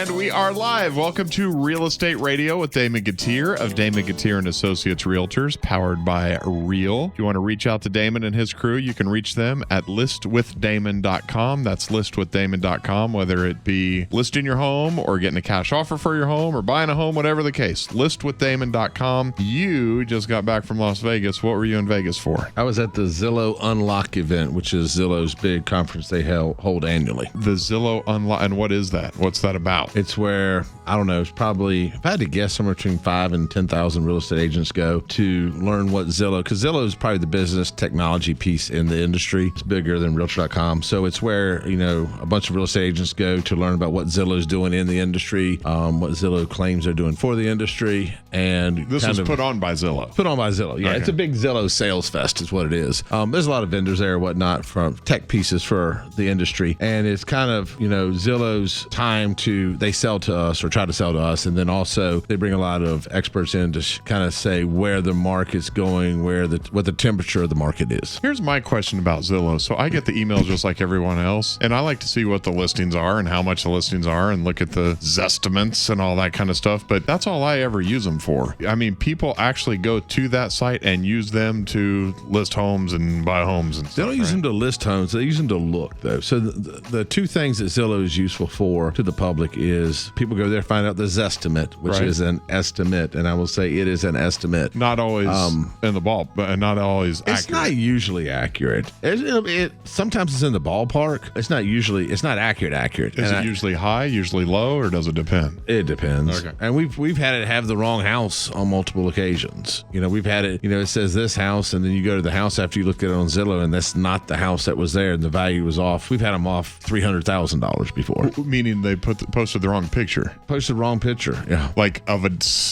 And we are live. Welcome to Real Estate Radio with Damon Gettier of Damon Gettier and Associates Realtors, powered by Real. If you want to reach out to Damon and his crew, you can reach them at listwithdamon.com. That's listwithdamon.com, whether it be listing your home or getting a cash offer for your home or buying a home, whatever the case. Listwithdamon.com. You just got back from Las Vegas. What were you in Vegas for? I was at the Zillow Unlock event, which is Zillow's big conference they hold annually. The Zillow Unlock. And what is that? What's that about? It's where, I don't know, it's probably, if I had to guess, somewhere between 5,000 and 10,000 real estate agents go to learn what Zillow, because Zillow is probably the business technology piece in the industry. It's bigger than Realtor.com. So it's where, you know, a bunch of real estate agents go to learn about what Zillow's doing in the industry, what Zillow claims they're doing for the industry. And this was put on by Zillow. Put on by Zillow, yeah. Okay. It's a big Zillow sales fest is what it is. There's a lot of vendors there and whatnot from tech pieces for the industry. And it's kind of, you know, Zillow's time to, they sell to us or try to sell to us. And then also they bring a lot of experts in to kind of say where the market's going, what the temperature of the market is. Here's my question about Zillow. So I get the emails just like everyone else, and I like to see what the listings are and how much the listings are and look at the Zestimates and all that kind of stuff. But that's all I ever use them for. I mean, people actually go to that site and use them to list homes and buy homes and stuff. They don't use them to list homes. They use them to look, though. So the two things that Zillow is useful for to the public is people go there, find out the Zestimate, which is an estimate. And I will say it is an estimate. Not always in the ball, but not always accurate. It's not usually accurate. Sometimes it's in the ballpark. It's not accurate. Is it usually high, usually low, or does it depend? It depends. Okay. And we've had it have the wrong house on multiple occasions. You know, we've had it, you know, it says this house, and then you go to the house after you look at it on Zillow, and that's not the house that was there, and the value was off. We've had them off $300,000 before. Meaning they posted the wrong picture. Posted the wrong picture, yeah. Like of a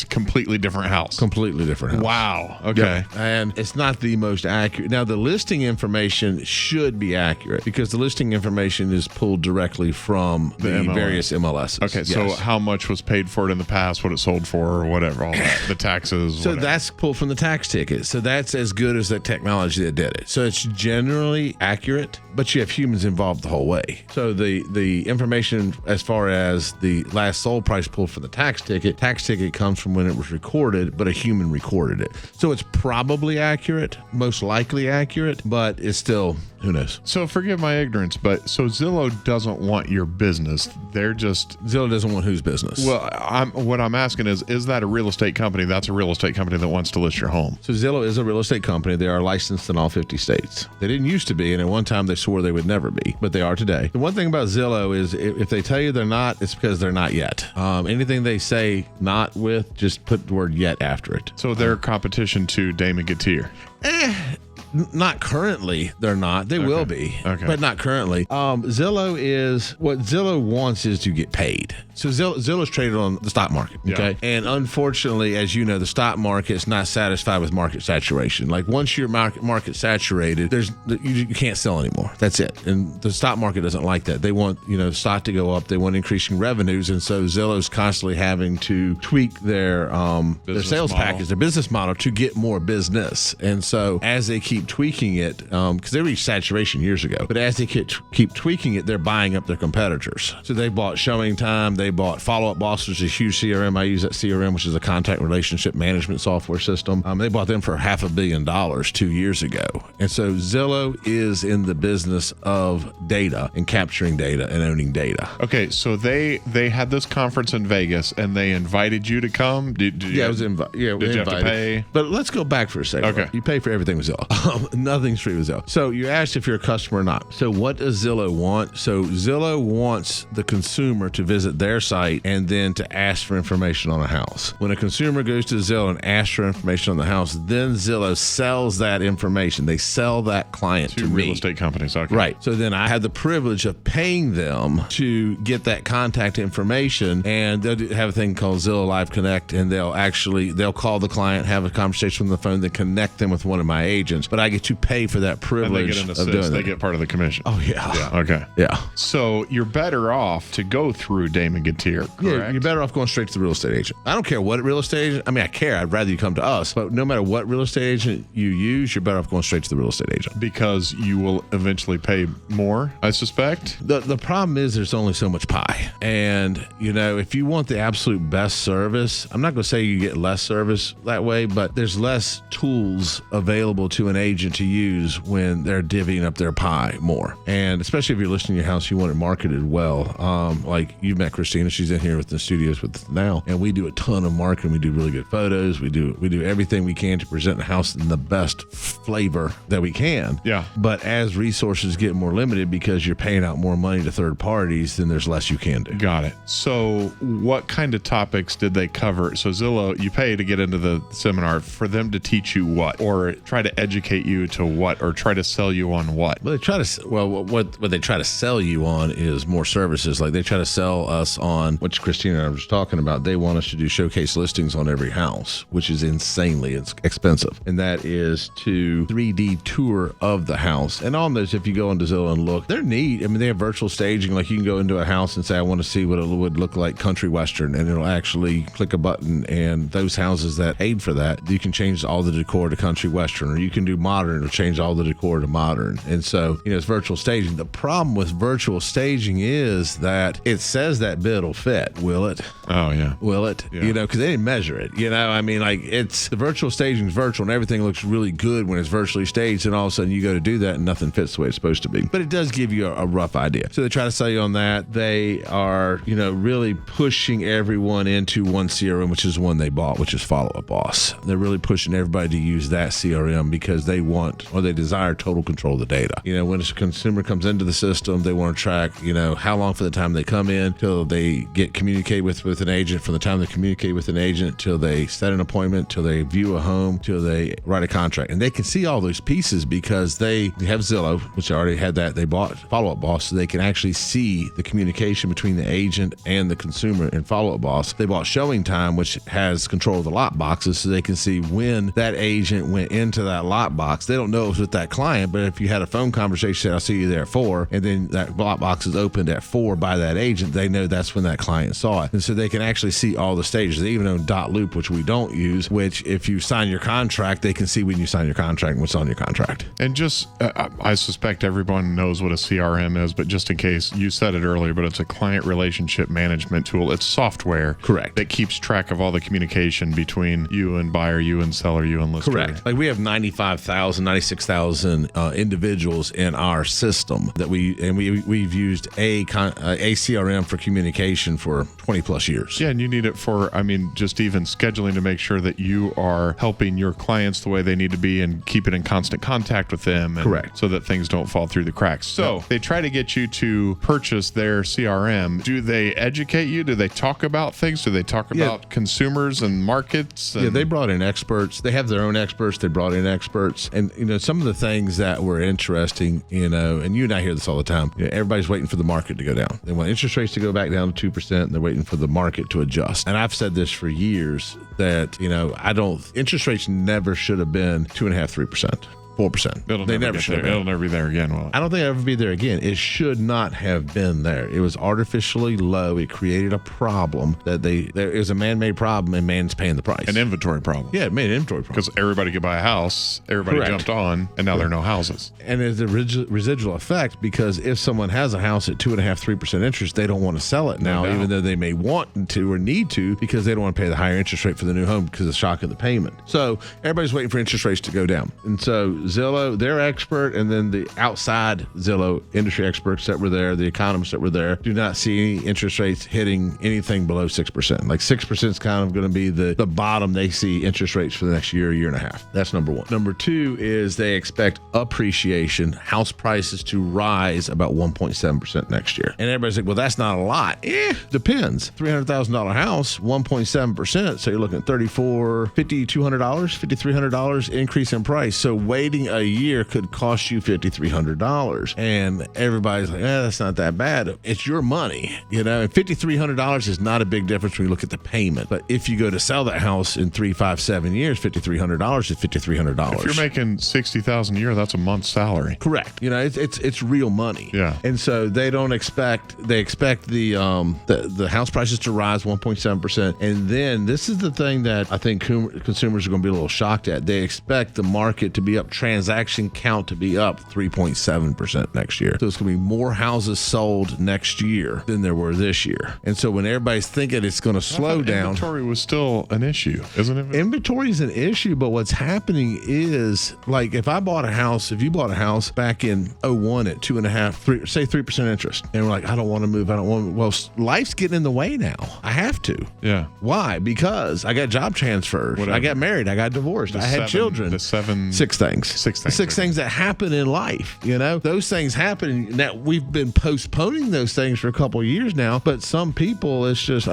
completely different house. Completely different house. Wow. Okay. Yeah. And it's not the most accurate. Now, the listing information should be accurate because the listing information is pulled directly from the various MLSs. Okay, yes. So how much was paid for it in the past, what it sold for, or whatever, all that, the taxes. So that's pulled from the tax ticket. So that's as good as the technology that did it. So it's generally accurate, but you have humans involved the whole way. So the information as far as the last sold price pulled from the tax ticket comes from when it was recorded, but a human recorded it. So it's probably accurate, most likely accurate, but it's still, who knows? So forgive my ignorance, but so Zillow doesn't want your business. Zillow doesn't want whose business? Well, what I'm asking is that a real estate company? That's a real estate company that wants to list your home. So Zillow is a real estate company. They are licensed in all 50 states. They didn't used to be, and at one time they swore they would never be, but they are today. The one thing about Zillow is if they tell you they're not, it's because they're not yet. Anything they say not with, just put the word yet after it. So they're competition to Damon Gettier. Not currently, they're not. They will be, but not currently. Zillow is, what Zillow wants is to get paid. So Zillow's traded on the stock market, okay? Yeah. And unfortunately, as you know, the stock market is not satisfied with market saturation. Like once you're market saturated, you can't sell anymore. That's it. And the stock market doesn't like that. They want, you know, stock to go up. They want increasing revenues. And so Zillow's constantly having to tweak their sales package, their business model to get more business. And so as they keep tweaking it, because they reached saturation years ago, but as they keep tweaking it, they're buying up their competitors. So they bought Showing Time, they bought Follow Up Boss, which is a huge CRM. I use that CRM, which is a contact relationship management software system. They bought them for $500 million 2 years ago. And so Zillow is in the business of data and capturing data and owning data. Okay, so they had this conference in Vegas and they invited you to come? Did you have to pay? But let's go back for a second. Okay. You pay for everything with Zillow. Nothing's free with Zillow. So you asked if you're a customer or not. So what does Zillow want? So Zillow wants the consumer to visit their site and then to ask for information on a house. When a consumer goes to Zillow and asks for information on the house, then Zillow sells that information. They sell that client to real estate companies. Okay. Right. So then I had the privilege of paying them to get that contact information, and they'll have a thing called Zillow Live Connect, and they'll call the client, have a conversation on the phone, then connect them with one of my agents. But I get to pay for that privilege of doing that. They get part of the commission. Oh, yeah. Yeah. Okay. Yeah. So you're better off to go through Damon Gettier, correct? Yeah, you're better off going straight to the real estate agent. I don't care what real estate agent. I mean, I care. I'd rather you come to us. But no matter what real estate agent you use, you're better off going straight to the real estate agent. Because you will eventually pay more, I suspect. The problem is there's only so much pie. And, if you want the absolute best service, I'm not going to say you get less service that way, but there's less tools available to an agent to use when they're divvying up their pie more. And especially if you're listing your house, you want it marketed well. Like you've met Christina, she's in here with the studios with us now, and we do a ton of marketing. We do really good photos. We do everything we can to present the house in the best flavor that we can. Yeah. But as resources get more limited because you're paying out more money to third parties, then there's less you can do. Got it. So what kind of topics did they cover? So Zillow, you pay to get into the seminar for them to teach you what, or try to educate you to what, or try to sell you on what? Well, what they try to sell you on is more services. Like they try to sell us on, which Christina and I were just talking about. They want us to do showcase listings on every house, which is insanely expensive. And that is to 3D tour of the house. And on those, if you go into Zillow and look, they're neat. I mean, they have virtual staging. Like you can go into a house and say, I want to see what it would look like country western, and it'll actually click a button, and those houses that paid for that, you can change all the decor to country western, or you can do modern or change all the decor to modern. And so, it's virtual staging. The problem with virtual staging is that it says that bid will fit. Will it? Oh, yeah. Will it? Yeah. Because they didn't measure it. I mean, like it's the virtual staging is virtual, and everything looks really good when it's virtually staged, and all of a sudden you go to do that and nothing fits the way it's supposed to be. But it does give you a rough idea. So they try to sell you on that. They are, really pushing everyone into one CRM, which is one they bought, which is Follow Up Boss. They're really pushing everybody to use that CRM because they want, or they desire, total control of the data. When a consumer comes into the system, they want to track, how long from the time they come in till they get communicate with an agent, from the time they communicate with an agent till they set an appointment, till they view a home, till they write a contract. And they can see all those pieces because they have Zillow, which already had that. They bought Follow Up Boss, so they can actually see the communication between the agent and the consumer in Follow Up Boss. They bought Showing Time, which has control of the lot boxes, so they can see when that agent went into that lot box. They don't know it was with that client, but if you had a phone conversation, said, I'll see you there at 4, and then that lot box is opened at 4 by that agent, they know that's when that client saw it. And so they can actually see all the stages. They even own Dot Loop, which we don't use, which if you sign your contract, they can see when you sign your contract and what's on your contract. And just, I suspect everyone knows what a CRM is, but just in case, you said it earlier, but it's a client relationship management tool. It's software. Correct. That keeps track of all the communication between you and buyer, you and seller, you and lister. Correct. Like we have 96,000 individuals in our system that we've used a CRM for communication for 20 plus years. Yeah, and you need it for, just even scheduling to make sure that you are helping your clients the way they need to be and keep it in constant contact with them. Correct. So that things don't fall through the cracks. So They try to get you to purchase their CRM. Do they educate you? Do they talk about things? Do they talk about consumers and markets? Yeah, they brought in experts. They have their own experts. They brought in experts. And, some of the things that were interesting, and you and I hear this all the time, everybody's waiting for the market to go down. They want interest rates to go back down to 2%, and they're waiting for the market to adjust. And I've said this for years that, interest rates never should have been 2.5%, 3%. 4%. They never should. It'll never be there again, will it? I don't think it'll ever be there again. It should not have been there. It was artificially low. It created a problem that there is a man-made problem, and man's paying the price. An inventory problem. Yeah, it made an inventory problem. Because everybody could buy a house, everybody jumped on, and now there are no houses. And there's a residual effect, because if someone has a house at 2.5%, 3% interest, they don't want to sell it now, even though they may want to or need to, because they don't want to pay the higher interest rate for the new home because of the shock of the payment. So everybody's waiting for interest rates to go down. And so Zillow, their expert, and then the outside Zillow industry experts that were there, the economists that were there, do not see any interest rates hitting anything below 6%. Like 6% is kind of going to be the bottom they see interest rates for the next year and a half. That's number one. Number two is they expect appreciation, house prices to rise about 1.7% next year. And everybody's like, well, that's not a lot. Depends. $300,000 house, 1.7%. So you're looking at $3,400, $5,200, $5,300 increase in price. So waiting waiting a year could cost you $5,300. And everybody's like, that's not that bad. It's your money, and $5,300 is not a big difference when you look at the payment. But if you go to sell that house in 3, 5, 7 years, $5,300 is $5,300. If you're making $60,000 a year, that's a month's salary. Correct. It's real money. Yeah. And so they expect the house prices to rise 1.7%. And then this is the thing that I think consumers are going to be a little shocked at. They expect the market to be up, transaction count to be up 3.7% next year. So it's going to be more houses sold next year than there were this year. And so when everybody's thinking it's going to slow down. Inventory was still an issue, isn't it? Inventory is an issue, but what's happening is, like, if you bought a house back in 01 at 2.5%, say 3% interest, and we're like, I don't want to move. Well, life's getting in the way now. I have to. Yeah. Why? Because I got job transfers. I got married. I got divorced. I had children. Six things that happen in life. Those things happen. Now, we've been postponing those things for a couple of years now, but some people, it's just,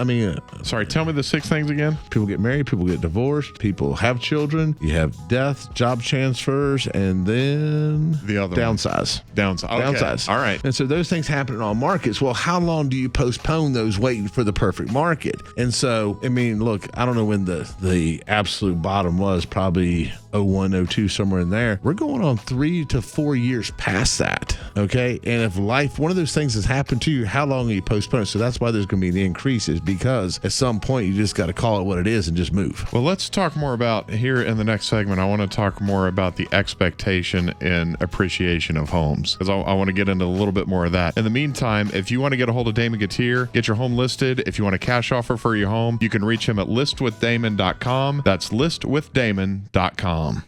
sorry, tell me the 6 things again. People get married, people get divorced, people have children, you have death, job transfers, and then the other downsize. Okay. Downsize. All right. And so those things happen in all markets. Well, how long do you postpone those waiting for the perfect market? And so, look, I don't know when the absolute bottom was, probably 01, 02, somewhere in there. We're going on 3 to 4 years past that. Okay. And if one of those things has happened to you, how long are you postponing? So that's why there's going to be the increases, because at some point you just got to call it what it is and just move. Well, let's talk more about here in the next segment. I want to talk more about the expectation and appreciation of homes, because I want to get into a little bit more of that. In the meantime, if you want to get a hold of Damon Gettier, get your home listed. If you want a cash offer for your home, you can reach him at listwithdamon.com. That's listwithdamon.com.